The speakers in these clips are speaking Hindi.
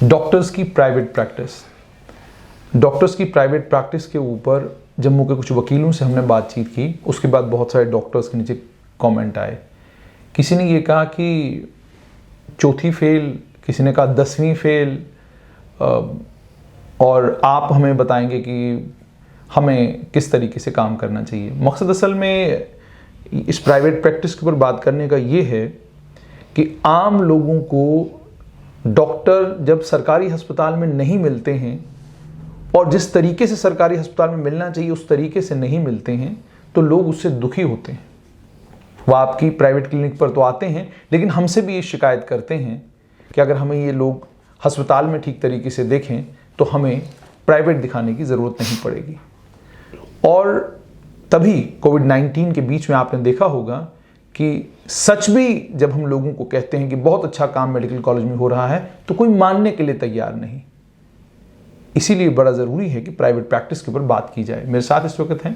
डॉक्टर्स की प्राइवेट प्रैक्टिस के ऊपर जम्मू के कुछ वकीलों से हमने बातचीत की। उसके बाद बहुत सारे डॉक्टर्स के नीचे कमेंट आए। किसी ने ये कहा कि चौथी फेल, किसी ने कहा 10वीं फेल, और आप हमें बताएंगे कि हमें किस तरीके से काम करना चाहिए। मकसद असल में इस प्राइवेट प्रैक्टिस के ऊपर बात करने का ये है कि आम लोगों को डॉक्टर जब सरकारी अस्पताल में नहीं मिलते हैं और जिस तरीके से सरकारी अस्पताल में मिलना चाहिए उस तरीके से नहीं मिलते हैं तो लोग उससे दुखी होते हैं। वो आपकी प्राइवेट क्लिनिक पर तो आते हैं लेकिन हमसे भी ये शिकायत करते हैं कि अगर हमें ये लोग अस्पताल में ठीक तरीके से देखें तो हमें प्राइवेट दिखाने की ज़रूरत नहीं पड़ेगी। और तभी कोविड-19 के बीच में आपने देखा होगा कि सच भी जब हम लोगों को कहते हैं कि बहुत अच्छा काम मेडिकल कॉलेज में हो रहा है तो कोई मानने के लिए तैयार नहीं। इसीलिए बड़ा ज़रूरी है कि प्राइवेट प्रैक्टिस के ऊपर बात की जाए। मेरे साथ इस वक्त हैं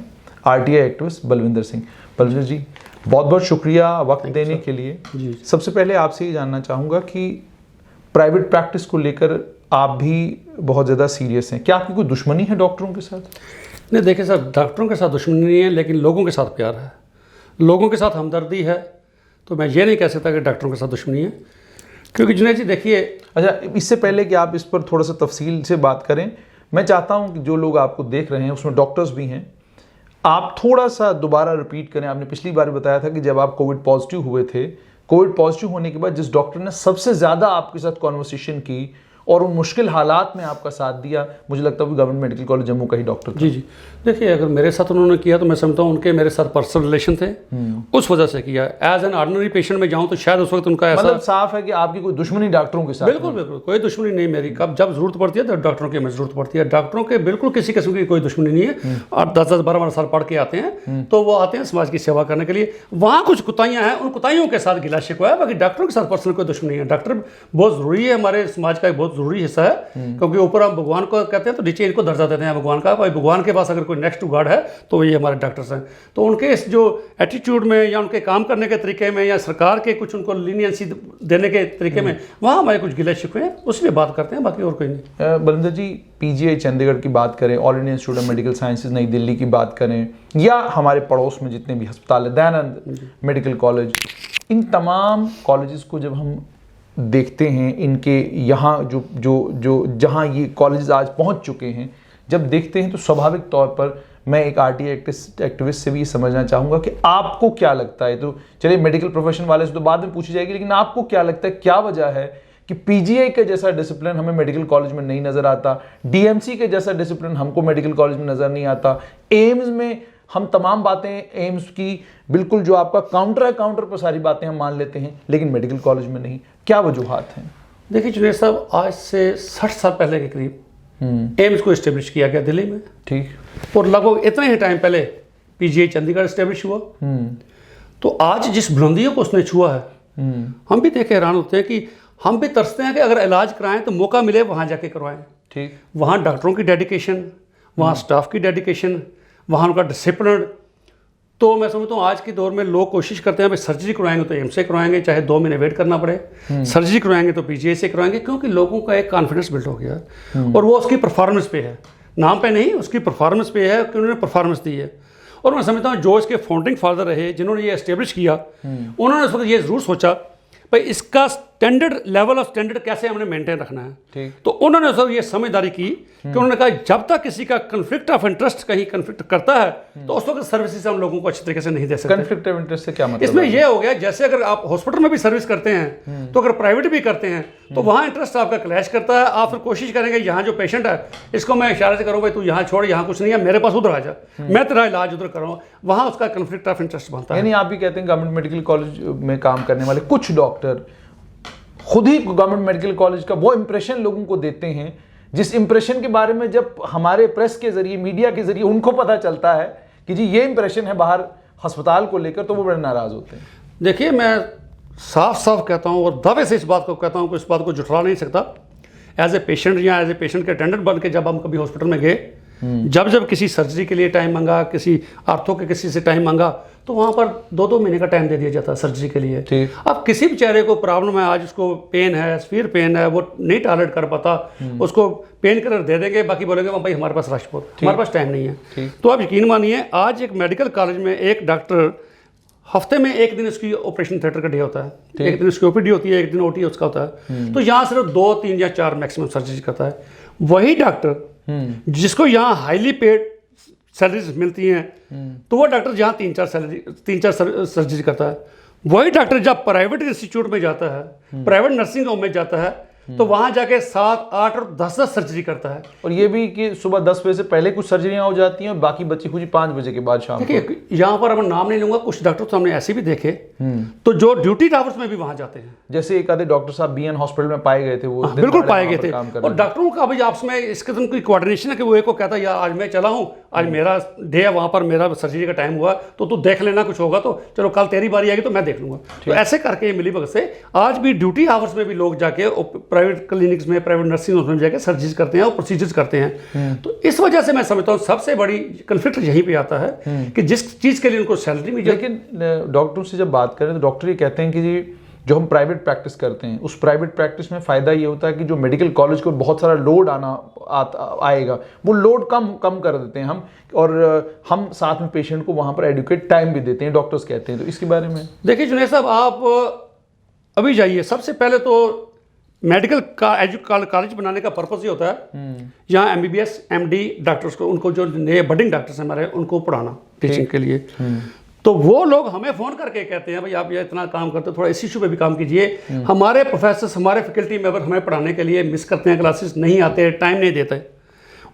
RTI एक्टिविस्ट बलविंदर सिंह। बलविंदर जी, बहुत बहुत शुक्रिया वक्त देने के लिए। सबसे पहले आपसे ये जानना चाहूँगा कि प्राइवेट प्रैक्टिस को लेकर आप भी बहुत ज़्यादा सीरियस हैं। क्या आपकी कोई दुश्मनी है डॉक्टरों के साथ? नहीं, देखिए सर, डॉक्टरों के साथ दुश्मनी नहीं है, लेकिन लोगों के साथ प्यार है, लोगों के साथ हमदर्दी है। तो मैं ये नहीं कह सकता कि डॉक्टरों के साथ दुश्मनी है, क्योंकि जुनैद जी देखिए। अच्छा, इससे पहले कि आप इस पर थोड़ा सा तफसील से बात करें, मैं चाहता हूं कि जो लोग आपको देख रहे हैं उसमें डॉक्टर्स भी हैं, आप थोड़ा सा दोबारा रिपीट करें। आपने पिछली बार बताया था कि जब आप कोविड पॉजिटिव हुए थे, कोविड पॉजिटिव होने के बाद जिस डॉक्टर ने सबसे ज़्यादा आपके साथ कॉन्वर्सेशन की और उन मुश्किल हालात में आपका साथ दिया, मुझे लगता है वो गवर्नमेंट मेडिकल कॉलेज जम्मू का ही डॉक्टर था। जी, देखिए, अगर मेरे साथ उन्होंने किया तो मैं समझता हूँ उनके मेरे साथ पर्सनल रिलेशन थे, उस वजह से किया। एज एन ऑर्डिनरी पेशेंट में जाऊँ तो शायद उस वक्त उनका ऐसा, मतलब साफ है कि आपकी कोई दुश्मनी डॉक्टरों के साथ? बिल्कुल बिल्कुल कोई दुश्मनी नहीं मेरी। कब जब जरूरत पड़ती है तो डॉक्टरों की हमें जरूरत पड़ती है। डॉक्टरों के बिल्कुल किसी किस्म की कोई दुश्मनी नहीं है। और 10-10, 12-12 साल पढ़ के आते हैं तो वो आते हैं समाज की सेवा करने के लिए। वहाँ कुछ कुताहियाँ हैं, उन कुताहियों के साथ गिला शिकवा है, बाकी डॉक्टरों के साथ पर्सनल कोई दुश्मनी है। डॉक्टर बहुत ज़रूरी है, हमारे समाज का एक बहुत ज़रूरी हिस्सा है, क्योंकि ऊपर हम भगवान को कहते हैं तो नीचे इनको दर्जा देते हैं भगवान का। भाई भगवान के पास अगर कोई नेक्स्ट टू गॉड है तो ये हमारे डॉक्टर्स हैं। तो उनके इस जो एटीट्यूड में या उनके काम करने के तरीके में या सरकार के कुछ उनको लीनियंसी देने के तरीके में वहाँ हमारे कुछ गिले शिकवे हैं, उसी पर बात करते हैं, बाकी और कोई नहीं। बलविंदर जी, PGI चंडीगढ़ की बात करें, all India institute of medical sciences नई दिल्ली की बात करें, या हमारे पड़ोस में जितने भी अस्पताल है, दयानंद मेडिकल कॉलेज, इन तमाम कॉलेजेस को जब हम देखते हैं, इनके यहाँ जो जहाँ ये कॉलेजेस आज पहुँच चुके हैं, जब देखते हैं तो स्वाभाविक तौर पर मैं एक RTI एक्टिविस्ट से भी ये समझना चाहूँगा कि आपको क्या लगता है। तो चलिए मेडिकल प्रोफेशन वाले से तो बाद में पूछी जाएगी, लेकिन आपको क्या लगता है, क्या वजह है कि PGI के जैसा डिसिप्लिन हमें मेडिकल कॉलेज में नहीं नज़र आता, DMC के जैसा डिसिप्लिन हमको मेडिकल कॉलेज में नज़र नहीं आता, एम्स में हम तमाम बातें एम्स की बिल्कुल जो आपका काउंटर है, काउंटर पर सारी बातें हम मान लेते हैं, लेकिन मेडिकल कॉलेज में नहीं। क्या वजूहात हैं? देखिए जुनैद साहब, आज से 60 साल पहले के करीब एम्स को इस्टेब्लिश किया गया दिल्ली में, ठीक, और लगभग इतने ही टाइम पहले PGI चंडीगढ़ इस्टेब्लिश हुआ। तो आज जिस बुलंदियों को उसने छुआ है, हम भी देख के हैरान होते हैं कि हम भी तरसते हैं कि अगर इलाज कराएं तो मौका मिले वहाँ जाके करवाएं। ठीक, वहाँ डॉक्टरों की डेडिकेशन, वहाँ स्टाफ की डेडिकेशन, वहाँ उनका डिसिप्लिन। तो मैं समझता हूँ आज के दौर में लोग कोशिश करते हैं भाई सर्जरी करवाएंगे तो एम्स से करवाएंगे, चाहे 2 महीने वेट करना पड़े, सर्जरी करवाएंगे तो PGI से करवाएंगे, क्योंकि लोगों का एक कॉन्फिडेंस बिल्ड हो गया है और वो उसकी परफॉर्मेंस पे है, नाम पे नहीं, उसकी परफॉर्मेंस पे है कि उन्होंने परफॉर्मेंस दी है। और मैं समझता हूँ जो इसके फाउंडिंग फादर रहे, जिन्होंने ये एस्टेब्लिश किया, उन्होंने उस वक्त ये ज़रूर सोचा भाई इसका स्टैंडर्ड, लेवल ऑफ स्टैंडर्ड कैसे हमने मेंटेन रखना है। तो उन्होंने सब ये समझदारी की कि उन्होंने कहा जब तक किसी का कन्फ्लिक्ट ऑफ इंटरेस्ट कहीं कन्फ्लिक्ट करता है तो उस वक्त सर्विसेज हम लोगों को अच्छी तरीके से नहीं दे सकते। कन्फ्लिक्ट ऑफ इंटरेस्ट से क्या मतलब? इसमें यह हो गया, जैसे अगर आप हॉस्पिटल में भी सर्विस करते हैं तो अगर प्राइवेट भी करते हैं तो वहाँ इंटरेस्ट आपका क्लैश करता है। आप फिर कोशिश करेंगे यहाँ जो पेशेंट है इसको मैं इशारे से करूँ भाई तू यहाँ छोड़, यहाँ कुछ नहीं है, मेरे पास उधर आ जा, मैं तेरा इलाज उधर करूँ, वहाँ उसका कन्फ्लिक्ट ऑफ इंटरेस्ट बनता है। यानी आप भी कहते हैं गवर्नमेंट मेडिकल कॉलेज में काम करने वाले कुछ डॉक्टर खुद ही गवर्नमेंट मेडिकल कॉलेज का वो इंप्रेशन लोगों को देते हैं जिस इंप्रेशन के बारे में जब हमारे प्रेस के जरिए, मीडिया के जरिए उनको पता चलता है कि जी ये इंप्रेशन है बाहर अस्पताल को लेकर, तो वो बड़े नाराज होते हैं। देखिए, मैं साफ साफ कहता हूँ और दावे से इस बात को कहता हूँ कि इस बात को जुटला नहीं सकता। एज ए पेशेंट या एज ए पेशेंट के अटेंडेंट बन के जब हम कभी हॉस्पिटल में गए, जब किसी सर्जरी के लिए टाइम मांगा, किसी आर्थो के किसी से टाइम मांगा, तो वहाँ पर 2-2 महीने का टाइम दे दिया जाता है सर्जरी के लिए। ठीक। अब किसी बेचारे को प्रॉब्लम है, आज उसको पेन है, सीवियर पेन है, वो नहीं टॉलरेट कर पाता, उसको पेन किलर दे देंगे, बाकी बोलेंगे भाई हमारे पास रश बहुत, हमारे पास टाइम नहीं है। तो आप यकीन मानिए, आज एक मेडिकल कॉलेज में एक डॉक्टर हफ्ते में एक दिन उसकी ऑपरेशन थिएटर का डे होता है, एक दिन उसकी ओपीडी होती है, एक दिन ओटी उसका होता है। तो यहाँ सिर्फ 2, 3 या 4 मैक्सिमम सर्जरी करता है। वही डॉक्टर जिसको यहाँ हाईली पेड सैलरीज मिलती हैं, तो वो डॉक्टर जहाँ 3-4 सर्जरी करता है। वही डॉक्टर जब प्राइवेट इंस्टीट्यूट में जाता है, प्राइवेट नर्सिंग होम में जाता है, तो वहां जाके 7, 8 और 10 सर्जरी करता है। और ये भी कि सुबह 10 बजे से पहले कुछ सर्जरियां हो जाती हैं और बाकी बची हुई 5 बजे के बाद शाम को। देखिए, यहाँ पर मैं नाम नहीं लूंगा, कुछ डॉक्टर तो हमने ऐसे भी देखे, तो जो ड्यूटी आवर्स में भी वहां जाते हैं। जैसे एक आधे डॉक्टर साहब बीएन हॉस्पिटल में पाए गए थे, वो बिल्कुल पाए गए थे। और डॉक्टरों का भी आपस में इसके दिन कोई कोऑर्डिनेशन है कि वो एक को कहता है यार आज मैं चला हूँ, आज मेरा डे है, वहां पर मेरा सर्जरी का टाइम हुआ, तो तू देख लेना, कुछ होगा तो चलो कल तेरी बारी आएगी तो मैं देख लूंगा। तो ऐसे करके मिली भगत से आज भी ड्यूटी आवर्स में भी लोग जाके प्राइवेट क्लिनिक्स में, प्राइवेट नर्सिंग होम में जाके सर्जरीज करते हैं और प्रोसीजर्स करते हैं। तो इस वजह से मैं समझता हूँ सबसे बड़ी कन्फ्लिक्ट यहीं पे आता है कि जिस चीज के लिए उनको सैलरी मिल जाए। लेकिन डॉक्टरों से जब बात करें तो डॉक्टर ये कहते हैं कि जी जो हम प्राइवेट प्रैक्टिस करते हैं, उस प्राइवेट प्रैक्टिस में फ़ायदा ये होता है कि जो मेडिकल कॉलेज को बहुत सारा लोड आएगा, वो लोड कम कर देते हैं हम, और हम साथ में पेशेंट को वहाँ पर एडुकेट टाइम भी देते हैं, डॉक्टर्स कहते हैं। तो इसके बारे में देखिए जुनैद साहब, आप अभी जाइए, सबसे पहले तो मेडिकल कॉलेज बनाने का पर्पस ये होता है यहाँ MBBS MD डॉक्टर्स को, उनको जो नए बडिंग डॉक्टर्स हैं हमारे, उनको पढ़ाना टीचिंग के लिए। तो वो लोग हमें फ़ोन करके कहते हैं भाई आप ये इतना काम करते हो, थोड़ा इस इशू पे भी काम कीजिए। हमारे प्रोफेसर, हमारे फैकल्टी मेंबर हमें पढ़ाने के लिए मिस करते हैं, क्लासेस नहीं आते, टाइम नहीं देते।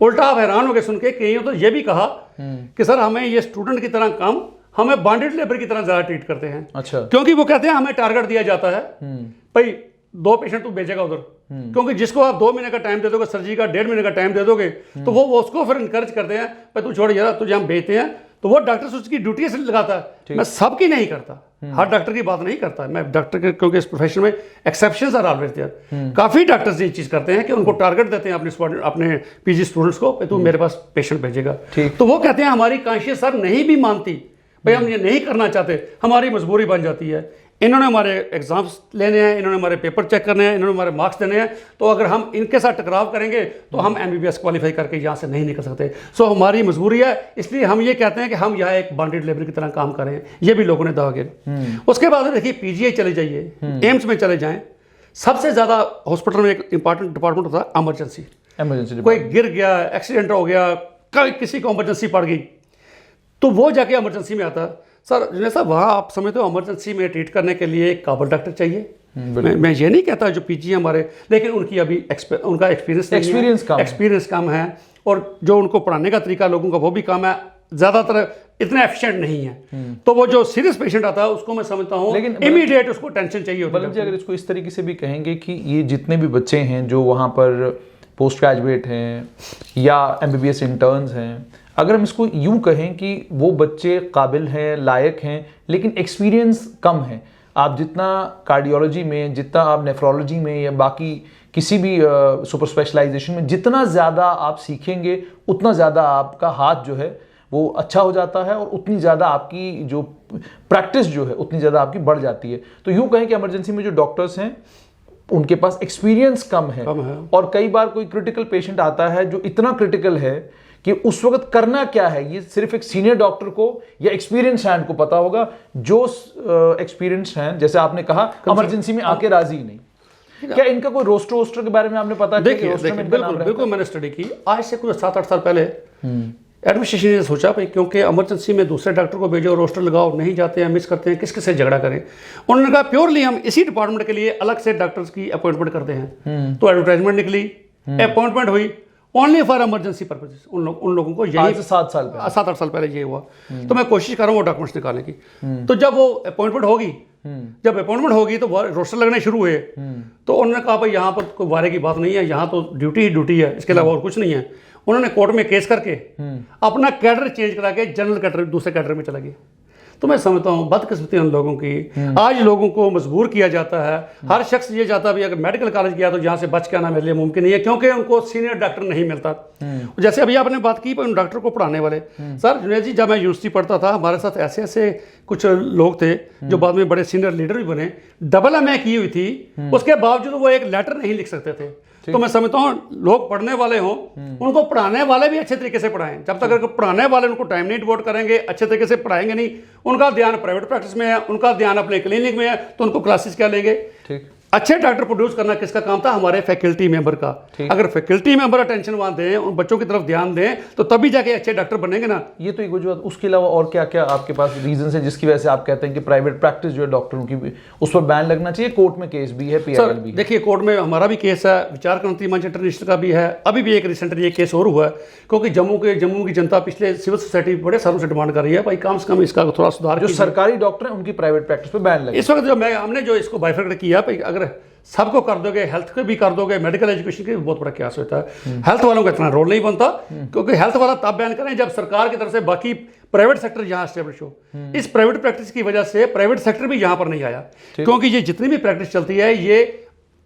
उल्टा आप हैरान हो गए सुन के, कहीं तो ये भी कहा कि सर हमें ये स्टूडेंट की तरह काम, हमें बॉन्डेड लेबर की तरह ज़्यादा ट्रीट करते हैं। अच्छा। क्योंकि वो कहते हैं हमें टारगेट दिया जाता है, भाई 2 पेशेंट तू भेजेगा उधर, क्योंकि जिसको आप 2 महीने का टाइम दे दोगे, सर्जरी का 1.5 महीने का टाइम दे दोगे, तो वो उसको फिर इनकरेज करते हैं, भाई तू छोड़ यार, तुझे हम भेजते हैं। तो वो डॉक्टर उसकी ड्यूटी से लगाता है। मैं सबकी नहीं करता, हर डॉक्टर की बात नहीं करता मैं डॉक्टर के, क्योंकि इस प्रोफेशन में एक्सेप्शंस आर ऑलवेज देयर। काफ़ी डॉक्टर्स ये चीज़ करते हैं कि उनको टारगेट देते हैं अपने पीजी स्टूडेंट्स को, तू मेरे पास पेशेंट भेजेगा। तो वो कहते हैं हमारी कॉन्शियस सर नहीं भी मानती, भाई हम ये नहीं करना चाहते, हमारी मजबूरी बन जाती है। इन्होंने हमारे एग्जाम्स लेने हैं, इन्होंने हमारे पेपर चेक करने हैं, इन्होंने हमारे मार्क्स देने हैं, तो अगर हम इनके साथ टकराव करेंगे तो हम MBBS क्वालिफाई करके यहाँ से नहीं निकल सकते। सो हमारी मजबूरी है, इसलिए हम ये कहते हैं कि हम यहाँ एक बॉन्डेड लेबर की तरह काम करें। ये भी लोगों ने दावा किया। उसके बाद देखिए PGI चले जाइए, एम्स में चले जाएँ, सबसे ज़्यादा हॉस्पिटल में एक इंपॉर्टेंट डिपार्टमेंट होता है एमरजेंसी। कोई गिर गया, एक्सीडेंट हो गया, किसी को इमरजेंसी पड़ गई, तो वो जाके इमरजेंसी में आता है। सर जुनैद साहब, वहाँ आप समझते हो इमरजेंसी में ट्रीट करने के लिए एक काबिल डॉक्टर चाहिए। मैं ये नहीं कहता जो PG हमारे, लेकिन उनकी अभी उनका एक्सपीरियंस कम है, और जो उनको पढ़ाने का तरीका लोगों का वो भी कम है, ज़्यादातर इतना एफिशिएंट नहीं है। तो वो जो सीरियस पेशेंट आता है उसको मैं समझता हूँ लेकिन इमीडिएट उसको टेंशन चाहिए होती है। अगर इसको इस तरीके से भी कहेंगे कि ये जितने भी बच्चे हैं जो वहाँ पर पोस्ट ग्रेजुएट हैं या MBBS इंटर्न्स हैं, अगर हम इसको यूं कहें कि वो बच्चे काबिल हैं, लायक हैं, लेकिन एक्सपीरियंस कम है। आप जितना कार्डियोलॉजी में, जितना आप नेफ्रोलॉजी में या बाकी किसी भी सुपर स्पेशलाइजेशन में जितना ज़्यादा आप सीखेंगे, उतना ज़्यादा आपका हाथ जो है वो अच्छा हो जाता है, और उतनी ज़्यादा आपकी जो प्रैक्टिस जो है उतनी ज़्यादा आपकी बढ़ जाती है। तो यूं कहें कि इमरजेंसी में जो डॉक्टर्स हैं उनके पास एक्सपीरियंस कम है। और कई बार कोई क्रिटिकल पेशेंट आता है जो इतना क्रिटिकल है कि उस वक्त करना क्या है ये सिर्फ एक सीनियर डॉक्टर को या एक्सपीरियंस हैंड को पता होगा। जो एक्सपीरियंस हैं, जैसे आपने कहा, इमरजेंसी में आके राजी नहीं। क्या इनका कोई रोस्टर के बारे में आपने पता? देखिए बिल्कुल मैंने स्टडी की। आज से कुछ 7-8 साल पहले एडमिनिस्ट्रेशन ने सोचा भाई क्योंकि इमरजेंसी में दूसरे डॉक्टर को भेजो, रोस्टर लगाओ, नहीं जाते हैं, मिस करते हैं, किसके से झगड़ा करें। उन्होंने कहा प्योरली हम इसी डिपार्टमेंट के लिए अलग से डॉक्टर्स की अपॉइंटमेंट करते हैं। तो एडवर्टाइजमेंट निकली, अपॉइंटमेंट हुई, ओनली फॉर इमरजेंसी पर्पजेस। उन लोगों को यही 7-8 साल पहले ये हुआ। तो मैं कोशिश कर रहा हूँ वो डॉक्यूमेंट्स निकालने की। तो जब वो अपॉइंटमेंट होगी तो रोस्टर लगने शुरू हुए। तो उन्होंने कहा भाई यहाँ पर कोई वारे की बात नहीं है, यहाँ तो ड्यूटी ही ड्यूटी है, इसके अलावा और कुछ नहीं है। उन्होंने कोर्ट में केस करके अपना कैडर चेंज करा के जनरल कैडर दूसरे कैडर में चला गया। तो मैं समझता हूँ बदकिस्मती उन लोगों की। आज लोगों को मजबूर किया जाता है, हर शख्स ये चाहता है अगर मेडिकल कॉलेज गया तो यहाँ से बच के आना मेरे लिए मुमकिन नहीं है, क्योंकि उनको सीनियर डॉक्टर नहीं मिलता। जैसे अभी आपने बात की उन डॉक्टर को पढ़ाने वाले, सर जुनैद जी, जब मैं यूनिवर्सिटी पढ़ता था हमारे साथ ऐसे ऐसे कुछ लोग थे जो बाद में बड़े सीनियर लीडर भी बने, डबल एमए की हुई थी, उसके बावजूद वो एक लेटर नहीं लिख सकते थे। तो मैं समझता हूँ लोग पढ़ने वाले हों, उनको पढ़ाने वाले भी अच्छे तरीके से पढ़ाएं। जब तक अगर पढ़ाने वाले उनको टाइम नहीं डिवोट करेंगे, अच्छे तरीके से पढ़ाएंगे नहीं, उनका ध्यान प्राइवेट प्रैक्टिस में है, उनका ध्यान अपने क्लिनिक में है, तो उनको क्लासेस क्या लेंगे। ठीक, अच्छे डॉक्टर प्रोड्यूस करना किसका काम था? हमारे फैकल्टी मेंबर का। अगर फैकल्टी मेंबर अटेंशन वहां दें, उन बच्चों की तरफ ध्यान दें, तो तभी जाके अच्छे डॉक्टर बनेंगे ना। ये तो एक वजह। उसके अलावा और क्या क्या आपके पास रीजन है जिसकी वजह से आप कहते हैं कि प्राइवेट प्रैक्टिस जो है डॉक्टरों की, उस पर बैन लगना चाहिए? कोर्ट में केस भी है, पीआईएल भी। देखिए कोर्ट में हमारा भी केस है, विचार क्रांति मंच इंटरनेशनल का भी है, अभी भी एक रिसेंटली एक केस और हुआ है, क्योंकि जम्मू की जनता पिछले सिविल सोसाइटी बड़े सालों से डिमांड कर रही है भाई कम से कम इसका थोड़ा सुधार। जो सरकारी डॉक्टर हैं उनकी प्राइवेट प्रैक्टिस पे बैन लगे। इस वक्त जो हमने जो इसको बाइफर्केट किया, अगर सबको कर दोगे, हेल्थ को भी कर दोगे, मेडिकल एजुकेशन के भी बहुत बड़ा क्यास होता है। हेल्थ वालों का इतना रोल नहीं बनता, क्योंकि हेल्थ वाला तब बैन करें जब सरकार की तरफ से बाकी प्राइवेट सेक्टर यहाँ एस्टेब्लिश हो। इस प्राइवेट प्रैक्टिस की वजह से प्राइवेट सेक्टर भी यहाँ पर नहीं आया, क्योंकि ये जितनी भी प्रैक्टिस चलती है ये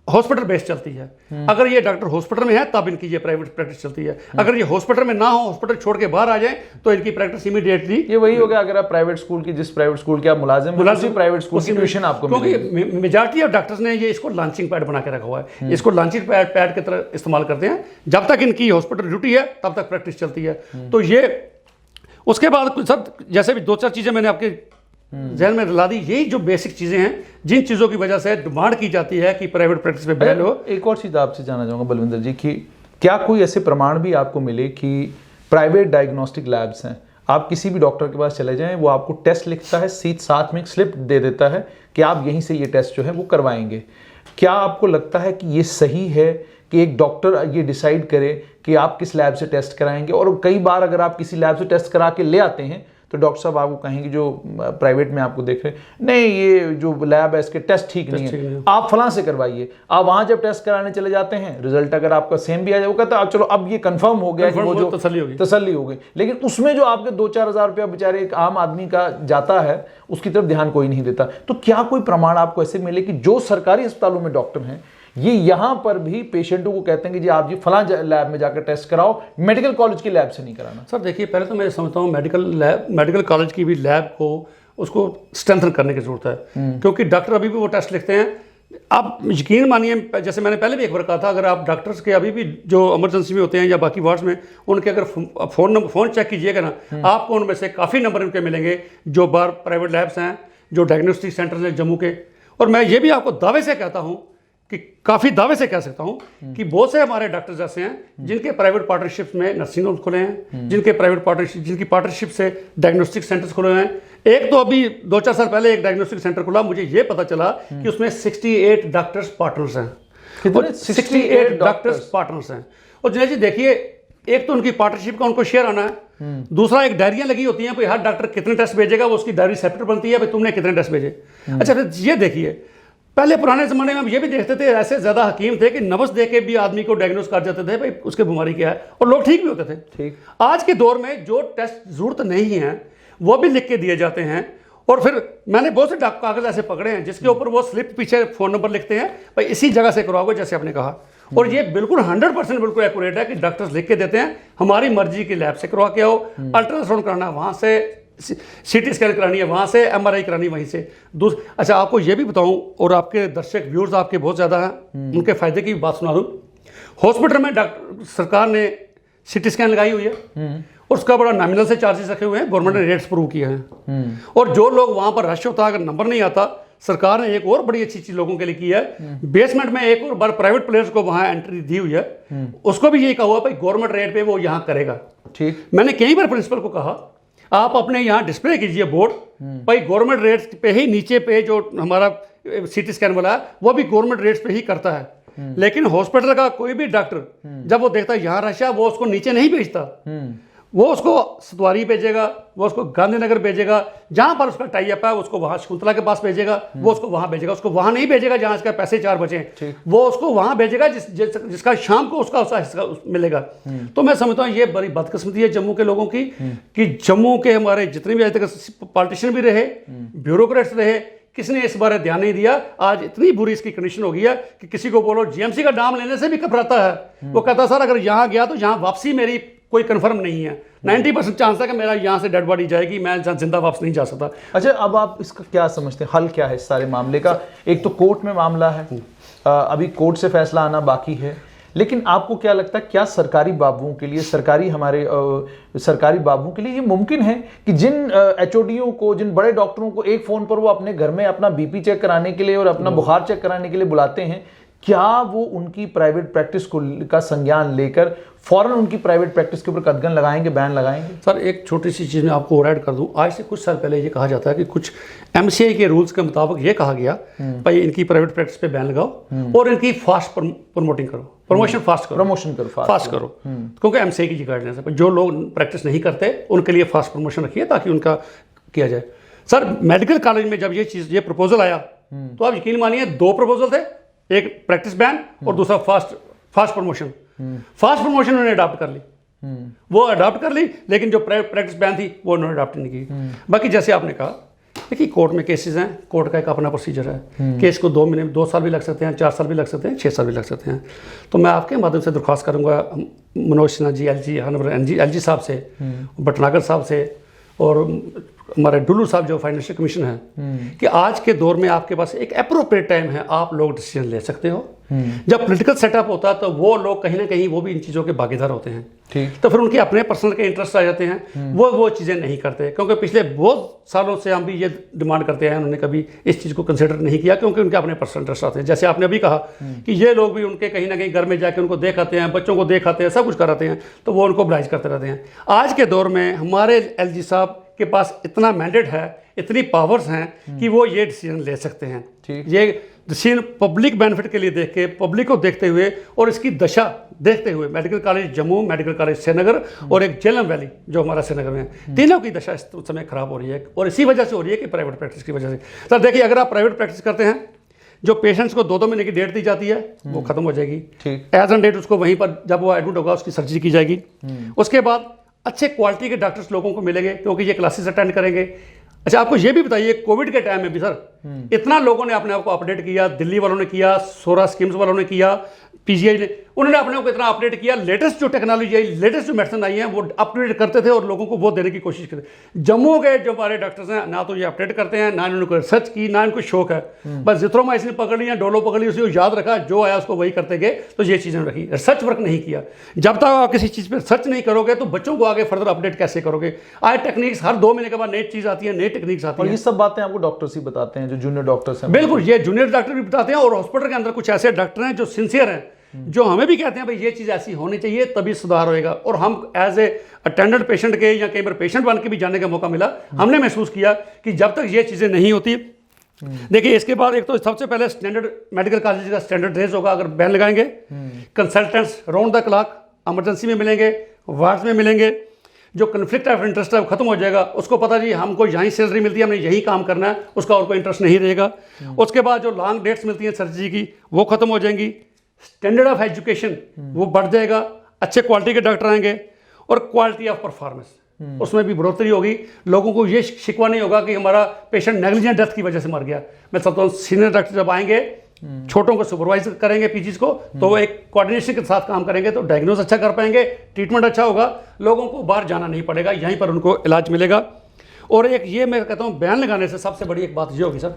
हॉस्पिटल बेस्ड चलती है। अगर ये डॉक्टर हॉस्पिटल में है तब इनकी ये प्राइवेट प्रैक्टिस चलती है, अगर ये हॉस्पिटल में ना हो, हॉस्पिटल छोड़ के बाहर आ जाए, तो इनकी प्रैक्टिस इमीडिएटली। ये वही हो गया अगर आप प्राइवेट स्कूल की, जिस प्राइवेट स्कूल के आप मुलाजिम प्राइवेट स्कूल की ट्यूशन आपको, क्योंकि मेजॉरिटी ऑफ डॉक्टर्स ने ये इसको लॉन्चिंग पैड बना के रखा हुआ है, इसको लॉन्चिंग पैड की तरह इस्तेमाल करते हैं। जब तक इनकी हॉस्पिटल ड्यूटी है तब तक प्रैक्टिस चलती है। तो ये उसके बाद सब जैसे भी दो चार चीजें मैंने आपके जहन में दिला दी, यही जो बेसिक चीजें हैं जिन चीजों की वजह से डिमांड की जाती है कि प्राइवेट प्रैक्टिस में बैन हो। एक और चीज आपसे जानना चाहूंगा बलविंदर जी कि क्या कोई ऐसे प्रमाण भी आपको मिले कि प्राइवेट डायग्नोस्टिक लैब्स हैं, आप किसी भी डॉक्टर के पास चले जाएं, वो आपको टेस्ट लिखता है, साथ में एक स्लिप दे देता है कि आप यहीं से ये टेस्ट जो है वो करवाएंगे। क्या आपको लगता है कि ये सही है कि एक डॉक्टर ये डिसाइड करे कि आप किस लैब से टेस्ट कराएंगे? और कई बार अगर आप किसी लैब से टेस्ट करा के ले आते हैं तो डॉक्टर साहब आपको कहेंगे, जो प्राइवेट में आपको देख रहे हैं, नहीं ये जो लैब है इसके टेस्ट ठीक नहीं है, आप फलां से करवाइए। आप वहां जब टेस्ट कराने चले जाते हैं, रिजल्ट अगर आपका सेम भी आ जाए, वो कहता है चलो अब ये कंफर्म हो गया कि वो जो तसल्ली हो गई। लेकिन उसमें जो आपके 2-4 हज़ार रुपया बेचारे एक आम आदमी का जाता है, उसकी तरफ ध्यान कोई नहीं देता। तो क्या कोई प्रमाण आपको ऐसे मिले कि जो सरकारी अस्पतालों में डॉक्टर हैं ये यहां पर भी पेशेंटों को कहते हैं कि जी आप जी फलां लैब में जाकर टेस्ट कराओ, मेडिकल कॉलेज की लैब से नहीं कराना? सर देखिए, पहले तो मैं समझता हूं मेडिकल कॉलेज की भी लैब को उसको स्ट्रेंथन करने की जरूरत है, क्योंकि डॉक्टर अभी भी वो टेस्ट लिखते हैं। आप यकीन मानिए, जैसे मैंने पहले भी एक बार कहा था, अगर आप डॉक्टर्स के अभी भी जो इमरजेंसी में होते हैं या बाकी वार्ड्स में, उनके अगर फ़ोन चेक कीजिएगा ना, आपको उनमें से काफ़ी नंबर उनके मिलेंगे जो बाहर प्राइवेट लैब्स हैं, जो डायग्नोस्टिक सेंटर्स हैं जम्मू के। और मैं ये भी आपको दावे से कहता हूँ कि काफ़ी दावे से कह सकता हूं कि बहुत से हमारे डॉक्टर्स ऐसे हैं जिनके प्राइवेट पार्टनरशिप्स में नर्सिंग होम खुले हैं, जिनकी पार्टनरशिप से डायग्नोस्टिक सेंटर्स खुले हैं। एक तो अभी 2-4 साल पहले एक डायग्नोस्टिक सेंटर खुला, मुझे ये पता चला कि उसमें 68 डॉक्टर्स पार्टनर्स हैं। 68 डॉक्टर्स पार्टनर्स हैं। और जुनैद जी देखिए, एक तो उनकी पार्टनरशिप का उनको शेयर आना है, दूसरा एक डायरियां लगी होती हैं, भाई हर डॉक्टर कितने टेस्ट भेजेगा, वो उसकी डायरी सेपरेट बनती है, भाई तुमने कितने टेस्ट भेजे। अच्छा फिर ये देखिए, पहले पुराने ज़माने में हम ये भी देखते थे, ऐसे ज़्यादा हकीम थे कि नब्ज़ दे के भी आदमी को डायग्नोस कर जाते थे भाई उसके बीमारी क्या है, और लोग ठीक भी होते थे। ठीक। आज के दौर में जो टेस्ट ज़रूरत नहीं है वो भी लिख के दिए जाते हैं, और फिर मैंने बहुत से कागज़ ऐसे पकड़े हैं जिसके ऊपर वो स्लिप पीछे फ़ोन नंबर लिखते हैं, भाई इसी जगह से करवाओगे जैसे आपने कहा। और ये बिल्कुल 100% बिल्कुल एक्यूरेट है कि डॉक्टर्स लिख के देते हैं, हमारी मर्जी की लैब से करवा के आओ, अल्ट्रासाउंड कराना वहाँ से, सीटी स्कैन करानी है वहाँ से, एमआरआई करानी वहीं से। अच्छा आपको ये भी बताऊं, और आपके दर्शक व्यूअर्स आपके बहुत ज़्यादा हैं, उनके फ़ायदे की बात सुना दूं। हॉस्पिटल में सरकार ने सीटी स्कैन लगाई हुई है, और उसका बड़ा नॉमिनल से चार्जेस रखे हुए हैं, गवर्नमेंट ने रेट्स प्रूव किए हैं। और जो लोग वहाँ पर रश होता है, अगर नंबर नहीं आता, सरकार ने एक और बड़ी अच्छी चीज़ लोगों के लिए की है, बेसमेंट में एक और बार प्राइवेट प्लेयर्स को वहाँ एंट्री दी हुई है, उसको भी यही कहा हुआ भाई गवर्नमेंट रेट पे वो यहाँ करेगा। ठीक। मैंने कई बार प्रिंसिपल को कहा आप अपने यहाँ डिस्प्ले कीजिए बोर्ड, भाई गवर्नमेंट रेट्स पे ही, नीचे पे जो हमारा सीटी स्कैन वाला है वो भी गवर्नमेंट रेट्स पे ही करता है। लेकिन हॉस्पिटल का कोई भी डॉक्टर जब वो देखता है यहाँ रश है, वो उसको नीचे नहीं भेजता, वो उसको सतवारी भेजेगा, वो उसको गांधीनगर भेजेगा, जहां पर उसका टाई अप है उसको वहां शकुंतला के पास भेजेगा, वो उसको वहां भेजेगा, उसको वहां नहीं भेजेगा जहां इसका पैसे 4 बचे, वो उसको वहां भेजेगा जिसका शाम को उसका हिस्सा मिलेगा। तो मैं समझता हूँ ये बड़ी बदकिस्मती है जम्मू के लोगों की, कि जम्मू के हमारे जितने भी आज तक पॉलिटिशियन भी रहे, ब्यूरोक्रेट्स रहे, किसने इस बारे ध्यान नहीं दिया। आज इतनी बुरी इसकी कंडीशन हो गई है कि किसी को बोलो जीएमसी का नाम लेने से भी घबराता है। वो कहता सर अगर यहाँ गया तो यहाँ वापसी मेरी कोई कंफर्म नहीं है, 90% चांस है कि मेरा यहाँ से डेड बॉडी जाएगी, मैं जिंदा वापस नहीं जा सकता। अच्छा, अब आप इसका क्या समझते हैं, हल क्या है इस सारे मामले का? एक तो कोर्ट में मामला है, अभी कोर्ट से फैसला आना बाकी है, लेकिन आपको क्या लगता है क्या सरकारी बाबुओं के लिए, सरकारी बाबुओं के लिए ये मुमकिन है कि जिन एचओडीओ को, जिन बड़े डॉक्टरों को एक फ़ोन पर वो अपने घर में अपना बीपी चेक कराने के लिए और अपना बुखार चेक कराने के लिए बुलाते हैं, क्या वो उनकी प्राइवेट प्रैक्टिस का संज्ञान लेकर फौरन उनकी प्राइवेट प्रैक्टिस के ऊपर कदगन लगाएंगे, बैन लगाएंगे? सर एक छोटी सी चीज़ मैं आपको और ऐड कर दूं, आज से कुछ साल पहले ये कहा जाता है कि कुछ एमसीआई के रूल्स के मुताबिक ये कहा गया भाई इनकी प्राइवेट प्रैक्टिस पे बैन लगाओ और इनकी फास्ट प्रमोटिंग करो, प्रमोशन फास्ट करो, क्योंकि एमसीआई की गाइडलाइंस है, जो लोग प्रैक्टिस नहीं करते उनके लिए फास्ट प्रमोशन रखिए ताकि उनका किया जाए। सर मेडिकल कॉलेज में जब ये प्रपोजल आया तो आप यकीन मानिए 2 प्रपोजल थे, एक प्रैक्टिस बैन और दूसरा फास्ट प्रमोशन। फास्ट प्रमोशन उन्होंने अडॉप्ट कर ली, वो अडॉप्ट कर ली, लेकिन जो प्रैक्टिस बैन थी वो उन्होंने अडॉप्ट नहीं की। बाकी जैसे आपने कहा देखिए कोर्ट में केसेस हैं, कोर्ट का एक अपना प्रोसीजर है, केस को 2 महीने 2 साल भी लग सकते हैं, 4 साल भी लग सकते हैं, 6 साल भी लग सकते हैं। तो मैं आपके माध्यम से दरख्वास्त करूंगा मनोज सिन्हा जी, एलजी साहब से, भटनागर साहब से और हमारे डुल्लू साहब जो फाइनेंशियल कमीशन है, कि आज के दौर में आपके पास एक अप्रोप्रिएट टाइम है, आप लोग डिसीजन ले सकते हो। जब पॉलिटिकल सेटअप होता है तो वो लोग कहीं ना कहीं वो भी इन चीज़ों के भागीदार होते हैं, तो फिर उनके अपने पर्सनल के इंटरेस्ट आ जाते हैं, वो चीज़ें नहीं करते। क्योंकि पिछले बहुत सालों से हम भी ये डिमांड करते हैं, उन्होंने कभी इस चीज़ को कंसिडर नहीं किया क्योंकि उनके अपने पर्सनल इंटरेस्ट आते हैं। जैसे आपने अभी कहा कि ये लोग भी उनके कहीं ना कहीं घर में जाके उनको देखाते हैं, बच्चों को देखाते हैं, सब कुछ कराते हैं, तो वो उनको ऑब्लाइज करते रहते हैं। आज के दौर में हमारे एलजी साहब के पास इतना मैंडेट है, इतनी पावर्स हैं कि वो ये डिसीजन ले सकते हैं। ये डिसीजन पब्लिक बेनिफिट के लिए देख के, पब्लिक को देखते हुए और इसकी दशा देखते हुए, medical college Jammu, medical college Srinagar और एक झेलम वैली जो हमारा श्रीनगर में है, तीनों की दशा इस समय खराब हो रही है और इसी वजह से हो रही है कि प्राइवेट प्रैक्टिस की वजह से। सर देखिए अगर आप प्राइवेट प्रैक्टिस करते हैं, जो पेशेंट्स को 2-2 महीने की डेट दी जाती है वो खत्म हो जाएगी, एज एन डेट उसको वहीं पर जब वो एडमिट होगा उसकी सर्जरी की जाएगी। उसके बाद अच्छे क्वालिटी के डॉक्टर्स लोगों को मिलेंगे क्योंकि ये क्लासेस अटेंड करेंगे। अच्छा आपको ये भी बताइए कोविड के टाइम में भी सर इतना लोगों ने अपने आप को अपडेट किया, दिल्ली वालों ने किया, सोरा स्कीम्स वालों ने किया, पीजीआई ने, उन्होंने अपने को इतना अपडेट किया, लेटेस्ट जो टेक्नोलॉजी आई, लेटेस्ट जो मेडिसिन आई है वो अपडेट करते थे और लोगों को वो देने की कोशिश करते। जम्मू के जो हमारे डॉक्टर्स हैं ना तो ये अपडेट करते हैं, ना इन्होंने रिसर्च की, ना इनको शौक है, बस जिथ्रोमाइसिन पकड़ लिया, डोलो पकड़ ली, उसी को याद रखा, जो आया उसको वही करते गए, तो ये चीज़ें रखी, रिसर्च वर्क नहीं किया। जब तक आप किसी चीज़ पर रिसर्च नहीं करोगे तो बच्चों को आगे फर्दर अपडेट कैसे करोगे? आज टेक्निक्स हर 2 महीने के बाद नई चीज़ आती है, नई टेक्निक्स आती है, और ये सब बातें आपको डॉक्टर्स ही बताते हैं, जो जूनियर डॉक्टर्स हैं। बिल्कुल, ये जूनियर डॉक्टर भी बताते हैं और हॉस्पिटल के अंदर कुछ ऐसे डॉक्टर हैं जो सिंसियर हैं, जो हमें भी कहते हैं भाई ये चीज़ ऐसी होनी चाहिए तभी सुधार होएगा। और हम एज ए अटेंडेंट पेशेंट के या कई बार पेशेंट बन के भी जाने का मौका मिला, हमने महसूस किया कि जब तक ये चीज़ें नहीं होती, देखिए इसके बाद एक तो सबसे पहले स्टैंडर्ड मेडिकल कॉलेज का स्टैंडर्ड ड्रेस होगा अगर बैन लगाएंगे, consultants round the clock emergency में मिलेंगे, वार्ड्स में मिलेंगे, जो कन्फ्लिक्ट ऑफ इंटरेस्ट है वो खत्म हो जाएगा, उसको पता जी हमको यहीं सैलरी मिलती है, हमने यही काम करना है, उसका और कोई इंटरेस्ट नहीं रहेगा। उसके बाद जो लॉन्ग डेट्स मिलती हैं सर्जरी की वो खत्म हो जाएंगी, स्टैंडर्ड ऑफ एजुकेशन वो बढ़ जाएगा, अच्छे क्वालिटी के डॉक्टर आएंगे और क्वालिटी ऑफ परफॉर्मेंस उसमें भी बढ़ोतरी होगी। लोगों को ये शिकवा नहीं होगा कि हमारा पेशेंट नेग्लिजेंट डेथ की वजह से मर गया। मैं समझता हूँ सीनियर डॉक्टर जब आएंगे, छोटों को सुपरवाइज करेंगे पीजीज को, तो वो एक कोऑर्डिनेशन के साथ काम करेंगे तो डायग्नोज अच्छा कर पाएंगे, ट्रीटमेंट अच्छा होगा, लोगों को बाहर जाना नहीं पड़ेगा, यहीं पर उनको इलाज मिलेगा। और एक ये मैं कहता हूँ बैन लगाने से सबसे बड़ी एक बात ये होगी सर,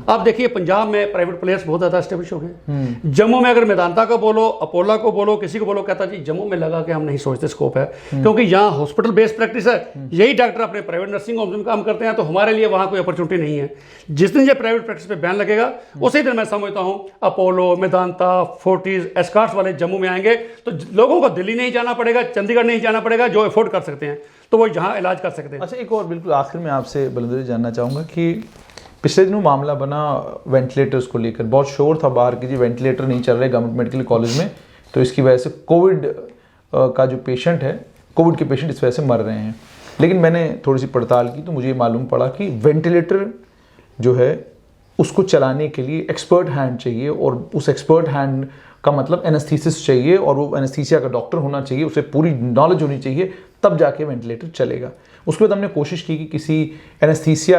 आप देखिए पंजाब में प्राइवेट प्लेयर्स बहुत ज़्यादा एस्टेब्लिश हो गए। जम्मू में अगर मेदांता को बोलो, अपोला को बोलो, किसी को बोलो, कहता जी जम्मू में लगा के हम नहीं सोचते स्कोप है, क्योंकि यहाँ हॉस्पिटल बेस्ड प्रैक्टिस है, यही डॉक्टर अपने प्राइवेट नर्सिंग होम में काम करते हैं, तो हमारे लिए वहाँ कोई अपॉर्चुनिटी नहीं है। जिस दिन ये प्राइवेट प्रैक्टिस पे बैन लगेगा उसी दिन मैं समझता हूँ अपोलो, मेदांता, फोर्टिस, एस्कॉर्ट्स वाले जम्मू में आएंगे, तो लोगों को दिल्ली नहीं जाना पड़ेगा, चंडीगढ़ नहीं जाना पड़ेगा, जो अफोर्ड कर सकते हैं तो वो यहाँ इलाज कर सकते हैं। अच्छा एक और बिल्कुल आखिर में आपसे बलंदर जानना चाहूँगा कि पिछले दिनों मामला बना वेंटिलेटर्स को लेकर, बहुत शोर था बाहर कि जी वेंटिलेटर नहीं चल रहे गवर्नमेंट मेडिकल कॉलेज में, तो इसकी वजह से कोविड का जो पेशेंट है कोविड के पेशेंट इस वजह से मर रहे हैं। लेकिन मैंने थोड़ी सी पड़ताल की तो मुझे ये मालूम पड़ा कि वेंटिलेटर जो है उसको चलाने के लिए एक्सपर्ट हैंड चाहिए, और उस एक्सपर्ट हैंड का मतलब एनेस्थीसिस चाहिए, और वो एनेस्थीसिया का डॉक्टर होना चाहिए, उसे पूरी नॉलेज होनी चाहिए, तब जाके वेंटिलेटर चलेगा। उसके बाद हमने कोशिश की कि किसी anaesthesia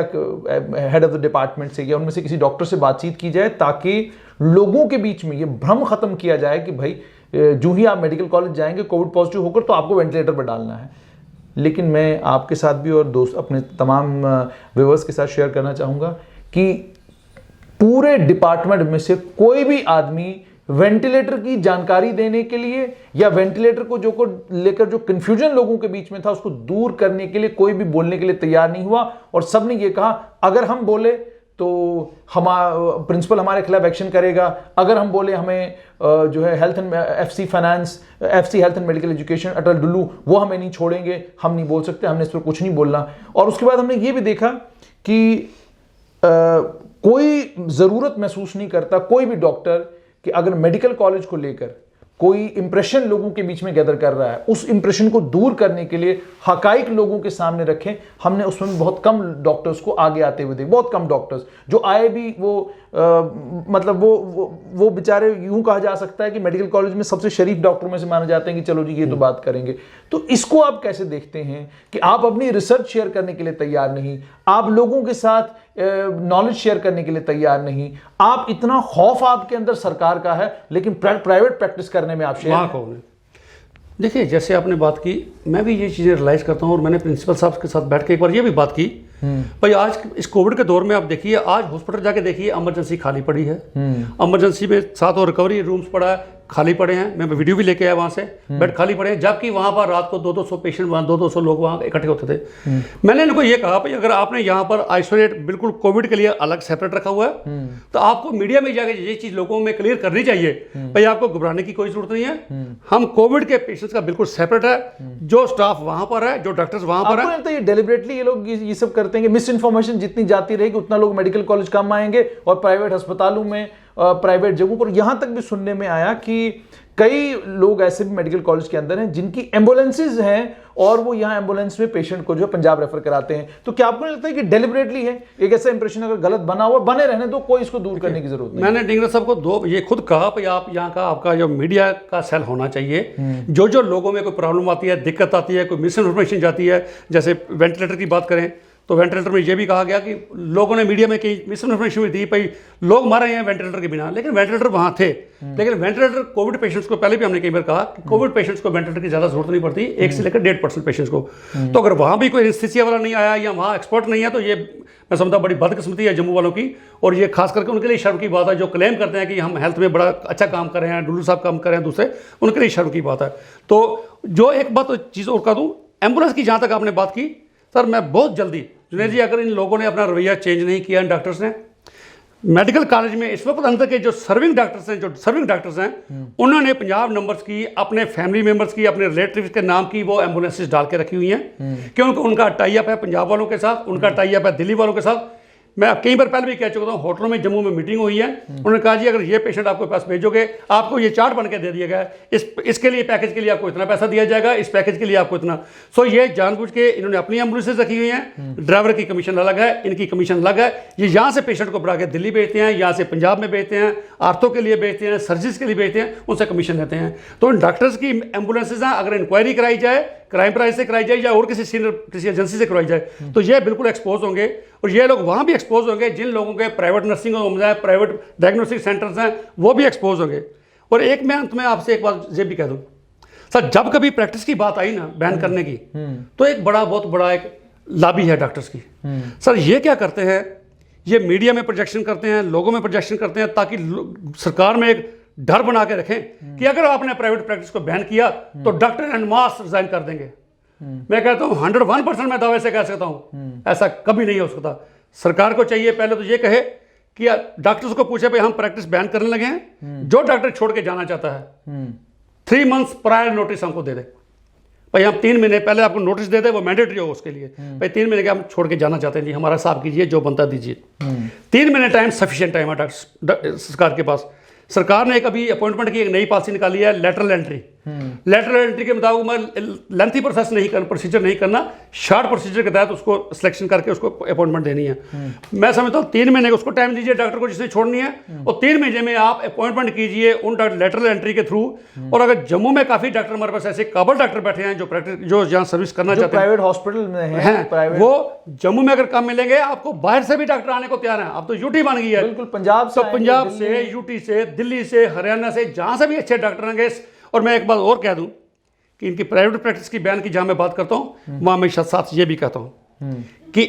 head of the department से या उनमें से किसी डॉक्टर से बातचीत की जाए, ताकि लोगों के बीच में ये भ्रम खत्म किया जाए कि भाई जो ही आप मेडिकल कॉलेज जाएंगे कोविड पॉजिटिव होकर तो आपको वेंटिलेटर पर डालना है। लेकिन मैं आपके साथ भी और दोस्त अपने तमाम व्यूअर्स के साथ शेयर करना चाहूँगा कि पूरे डिपार्टमेंट में से कोई भी आदमी वेंटिलेटर की जानकारी देने के लिए या वेंटिलेटर को लेकर जो कंफ्यूजन लोगों के बीच में था उसको दूर करने के लिए कोई भी बोलने के लिए तैयार नहीं हुआ। और सबने ये कहा अगर हम बोले तो प्रिंसिपल हमारे खिलाफ एक्शन करेगा, अगर हम बोले हमें जो है health and FC finance, FC health and medical education, Atal Dulloo, वो हमें नहीं छोड़ेंगे, हम नहीं बोल सकते, हमने इस पर कुछ नहीं बोलना। और उसके बाद हमने ये भी देखा कि कोई ज़रूरत महसूस नहीं करता कोई भी डॉक्टर कि अगर मेडिकल कॉलेज को लेकर कोई इंप्रेशन लोगों के बीच में गैदर कर रहा है, उस इंप्रेशन को दूर करने के लिए हकाइक लोगों के सामने रखें। हमने उसमें बहुत कम डॉक्टर्स को आगे आते हुए देखे, बहुत कम डॉक्टर्स जो आए भी मतलब वो बेचारे यूं कहा जा सकता है कि मेडिकल कॉलेज में सबसे शरीफ डॉक्टरों में से माने जाते हैं कि चलो जी ये तो बात करेंगे। तो इसको आप कैसे देखते हैं कि आप अपनी रिसर्च शेयर करने के लिए तैयार नहीं, आप लोगों के साथ नॉलेज शेयर करने के लिए तैयार नहीं, आप इतना खौफ आपके अंदर सरकार का है लेकिन प्राइवेट प्रैक्टिस करने में आप शेयर कौन है? देखिए, जैसे आपने बात की, मैं भी ये चीज़ें रियलाइज़ करता हूँ और मैंने प्रिंसिपल साहब के साथ बैठ के एक बार ये भी बात की, भाई आज इस कोविड के दौर में आप देखिए, आज हॉस्पिटल जाके देखिए इमरजेंसी खाली पड़ी है, इमरजेंसी में 7 और रिकवरी रूम्स पड़ा है, खाली पड़े हैं। मैं वीडियो भी लेके आया वहाँ से, बेड खाली पड़े हैं, जबकि वहाँ पर रात को 200 पेशेंट, वहाँ 200 लोग वहाँ इकट्ठे होते थे। मैंने इनको ये कहा भाई अगर आपने यहाँ पर आइसोलेट बिल्कुल कोविड के लिए अलग सेपरेट रखा हुआ है तो आपको मीडिया में जाकर ये चीज़ लोगों में क्लियर करनी चाहिए, भाई आपको घबराने की कोई जरूरत नहीं है, हम कोविड के पेशेंट्स का बिल्कुल सेपरेट है, जो स्टाफ वहाँ पर है, जो डॉक्टर्स वहाँ पर है। तो ये डेलिबरेटली ये लोग ये सब करते हैं कि मिस इन्फॉर्मेशन जितनी जाती रहेगी उतना लोग मेडिकल कॉलेज कम आएंगे, और प्राइवेट अस्पतालों में, प्राइवेट जगहों पर यहां तक भी सुनने में आया कि कई लोग ऐसे भी मेडिकल कॉलेज के अंदर हैं जिनकी एम्बुलेंसेज हैं और वो यहाँ एम्बुलेंस में पेशेंट को जो है पंजाब रेफर कराते हैं। तो क्या आपको नहीं लगता है कि डेलिबरेटली है? एक ऐसा इंप्रेशन अगर गलत बना हुआ बने रहने दो, कोई इसको दूर करने की जरूरत नहीं। मैंने डिंगरा साहब को ये खुद कहा कि आप यहाँ का आपका जो मीडिया का सेल होना चाहिए, जो लोगों में कोई प्रॉब्लम आती है, दिक्कत आती है, कोई मिस इन्फॉर्मेशन जाती है, जैसे वेंटिलेटर की बात करें तो वेंटिलेटर में ये भी कहा गया कि लोगों ने मीडिया में कई मिस इन्फॉर्मेशन भी दी, भाई लोग मर रहे हैं वेंटिलेटर के बिना, लेकिन वेंटिलेटर वहाँ थे। लेकिन वेंटिलेटर कोविड पेशेंट्स को, पहले भी हमने कई बार कहा कि कोविड पेशेंट्स को वेंटिलेटर की ज़्यादा जरूरत नहीं पड़ती, 1 से लेकर 1.5% पेशेंट्स को। तो अगर वहाँ भी कोई एनेस्थीसिया वाला नहीं आया या वहाँ एक्सपर्ट नहीं है तो ये मैं समझता बड़ी बदकिस्मती है जम्मू वालों की, और ये खास करके उनके लिए शर्म की बात है जो क्लेम करते हैं कि हम हेल्थ में बड़ा अच्छा काम कर रहे हैं, डुल्लू साहब काम कर रहे हैं, दूसरे उनके लिए शर्म की बात है। तो जो एक बात चीज़ और कह दूँ, एम्बुलेंस की जहाँ तक आपने बात की, सर मैं बहुत जल्दी, जुनेद जी, अगर इन लोगों ने अपना रवैया चेंज नहीं किया, इन डॉक्टर्स ने मेडिकल कॉलेज में इस वक्त अंदर के जो सर्विंग डॉक्टर्स हैं उन्होंने पंजाब नंबर्स की, अपने फैमिली मेंबर्स की, अपने रिलेटिव्स के नाम की वो एम्बुलेंसेस डाल के रखी हुई हैं, क्योंकि उनका टाई अप है पंजाब वालों के साथ, उनका टाई अप है दिल्ली वालों के साथ। मैं कई बार पहले भी कह चुका हूँ, होटलों में जम्मू में मीटिंग हुई है, उन्होंने कहा जी अगर ये पेशेंट आपके पास भेजोगे आपको ये चार्ट बन के दे दिया गया, इसके लिए पैकेज के लिए आपको इतना पैसा दिया जाएगा, इस पैकेज के लिए आपको इतना। सो ये जानबूझ के इन्होंने अपनी एम्बुलेंसेज रखी हुई हैं, ड्राइवर की कमीशन अलग है, इनकी कमीशन अलग है, ये यहाँ से पेशेंट को बढ़ा के दिल्ली भेजते हैं, यहाँ से पंजाब में भेजते हैं, आर्थो के लिए भेजते हैं, सर्जिस के लिए भेजते हैं, उनसे कमीशन लेते हैं। तो इन डॉक्टर्स की एम्बुलेंसेज हैं, अगर इंक्वायरी कराई जाए, क्राइम प्राइस से कराई जाए या और किसी एजेंसी से करवाई जाए तो ये बिल्कुल एक्सपोज होंगे, और ये लोग वहाँ भी एक्सपोज होंगे जिन लोगों के प्राइवेट नर्सिंग होम्स हैं, प्राइवेट डायग्नोस्टिक सेंटर्स हैं, वो भी एक्सपोज होंगे। और एक मैं अंत में आपसे एक बात ये भी कह दूँ, सर जब कभी प्रैक्टिस की बात आई ना बैन करने की, तो एक बहुत बड़ा एक लॉबी है डॉक्टर्स की। सर ये क्या करते हैं, ये मीडिया में प्रोजेक्शन करते हैं, लोगों में प्रोजेक्शन करते हैं, ताकि सरकार में एक डर बना के रखें कि अगर आपने प्राइवेट प्रैक्टिस को बैन किया तो डॉक्टर एंड मास रिजाइन कर देंगे। मैं कहता हूं 101% मैं दावे से कह सकता हूं ऐसा कभी नहीं हो सकता। सरकार को चाहिए पहले तो ये कहे कि डॉक्टर्स को पूछे भाई हम प्रैक्टिस बैन करने लगे हैं, जो डॉक्टर छोड़ के जाना चाहता है 3 मंथ्स प्रायर नोटिस हमको दे दे, भाई हम 3 महीने पहले आपको नोटिस दे दे, वो मैंडेटरी हो उसके लिए, भाई 3 महीने के हम छोड़ के जाना चाहते हैं जी, हमारा हिसाब कीजिए, जो बनता दीजिए। 3 महीने टाइम सफिशिएंट टाइम है सरकार के पास। सरकार ने एक अभी अपॉइंटमेंट की एक नई पॉलिसी निकाली है, लेटरल एंट्री, लेटरल एंट्री के मुताबिक मैं लेंथी प्रोसेस नहीं करना, प्रोसीजर नहीं करना, शॉर्ट प्रोसीजर के तहत उसको सिलेक्शन करके उसको अपॉइंटमेंट देनी है। मैं समझता हूँ 3 महीने का उसको टाइम दीजिए डॉक्टर को जिसने छोड़नी है, और 3 महीने में आप अपॉइंटमेंट कीजिए उन लेटरल एंट्री के थ्रू। और अगर जम्मू में काफ़ी डॉक्टर हमारे पास ऐसे काबल डॉक्टर बैठे हैं जो प्रैक्टिस जो यहाँ सर्विस करना चाहते हैं, प्राइवेट हॉस्पिटल में हैं, वो जम्मू में अगर काम मिलेंगे आपको, बाहर से भी डॉक्टर आने को तैयार हैं। अब तो यूटी बन गई है, बिल्कुल पंजाब से, यूटी से, दिल्ली से, हरियाणा से, जहां से भी अच्छे डॉक्टर होंगे। और मैं एक बात और कह दूं कि इनकी प्राइवेट प्रैक्टिस की बयान की जहां मैं बात करता हूं, वहां मैं साथ ये भी कहता हूं कि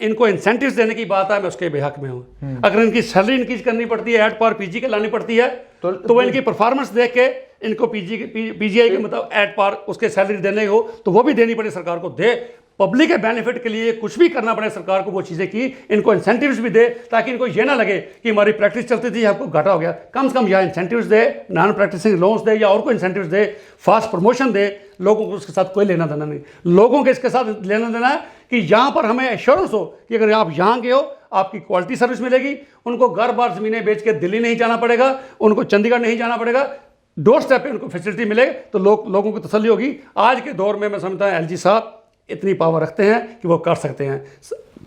इनको इंसेंटिव्स देने की बात है, मैं उसके बेहक में हूं। अगर इनकी सैलरी इंक्रीज करनी पड़ती है, एट पार पीजी के लानी पड़ती है, तो वो इनकी परफॉर्मेंस देख के इनको पीजीआई के मतलब एट पार उसके सैलरी देने हो तो वो भी देनी पड़े सरकार को। दे पब्लिक के बेनिफिट के लिए कुछ भी करना पड़े सरकार को, वो चीज़ें की, इनको इंसेंटिव्स भी दे, ताकि इनको ये ना लगे कि हमारी प्रैक्टिस चलती थी आपको घाटा हो गया। कम से कम या इंसेंटिव्स दे, नॉन प्रैक्टिसिंग लोन्स दे, या और को इंसेंटिव्स दे, फास्ट प्रमोशन दे। लोगों को उसके साथ कोई लेना देना नहीं। लोगों के इसके साथ लेना देना है कि यहाँ पर हमें एश्योरेंस हो कि अगर आप यहाँ गए हो आपकी क्वालिटी सर्विस मिलेगी। उनको घर बार ज़मीनें बेच के दिल्ली नहीं जाना पड़ेगा, उनको चंडीगढ़ नहीं जाना पड़ेगा, डोर स्टेप पे उनको फैसिलिटी मिले, तो लोगों को तसल्ली होगी। आज के दौर में मैं समझता हूँ एलजी साहब इतनी पावर रखते हैं कि वो कर सकते हैं।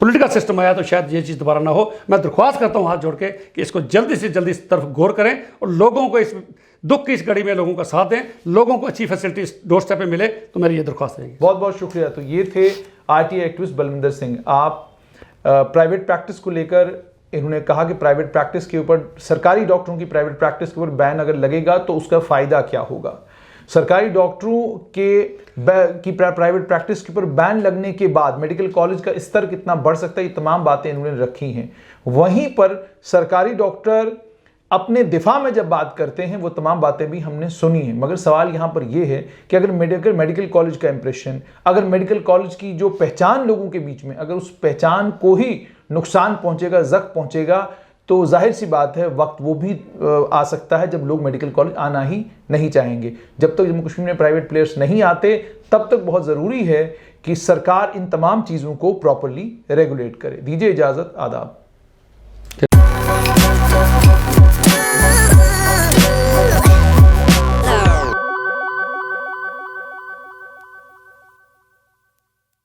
पॉलिटिकल सिस्टम आया तो शायद ये चीज़ दोबारा ना हो। मैं दरख्वास्त करता हूँ हाथ जोड़ के कि इसको जल्दी से जल्दी इस तरफ गौर करें और लोगों को इस दुख की इस घड़ी में लोगों का साथ दें, लोगों को अच्छी फैसिलिटी डोर स्टेप पे मिले, तो मेरी ये दरख्वास्त रहेगी। बहुत बहुत शुक्रिया। तो ये थे आरटीआई एक्टिविस्ट बलविंदर सिंह। आप प्राइवेट प्रैक्टिस को लेकर, इन्होंने कहा कि प्राइवेट प्रैक्टिस के ऊपर, सरकारी डॉक्टरों की प्राइवेट प्रैक्टिस के ऊपर बैन अगर लगेगा तो उसका फ़ायदा क्या होगा। सरकारी डॉक्टरों की प्राइवेट प्रैक्टिस के ऊपर बैन लगने के बाद मेडिकल कॉलेज का स्तर कितना बढ़ सकता है, ये तमाम बातें इन्होंने रखी हैं। वहीं पर सरकारी डॉक्टर अपने दिफा में जब बात करते हैं, वो तमाम बातें भी हमने सुनी हैं। मगर सवाल यहाँ पर यह है कि अगर मेडिकल कॉलेज का इंप्रेशन, अगर मेडिकल कॉलेज की जो पहचान लोगों के बीच में, अगर उस पहचान को ही नुकसान पहुंचेगा, जख्म पहुंचेगा, तो जाहिर सी बात है वक्त वो भी आ सकता है जब लोग मेडिकल कॉलेज आना ही नहीं चाहेंगे। जब तक जम्मू कश्मीर में प्राइवेट प्लेयर्स नहीं आते, तब तक बहुत ज़रूरी है कि सरकार इन तमाम चीज़ों को प्रॉपरली रेगुलेट करे। दीजिए इजाज़त, आदाब।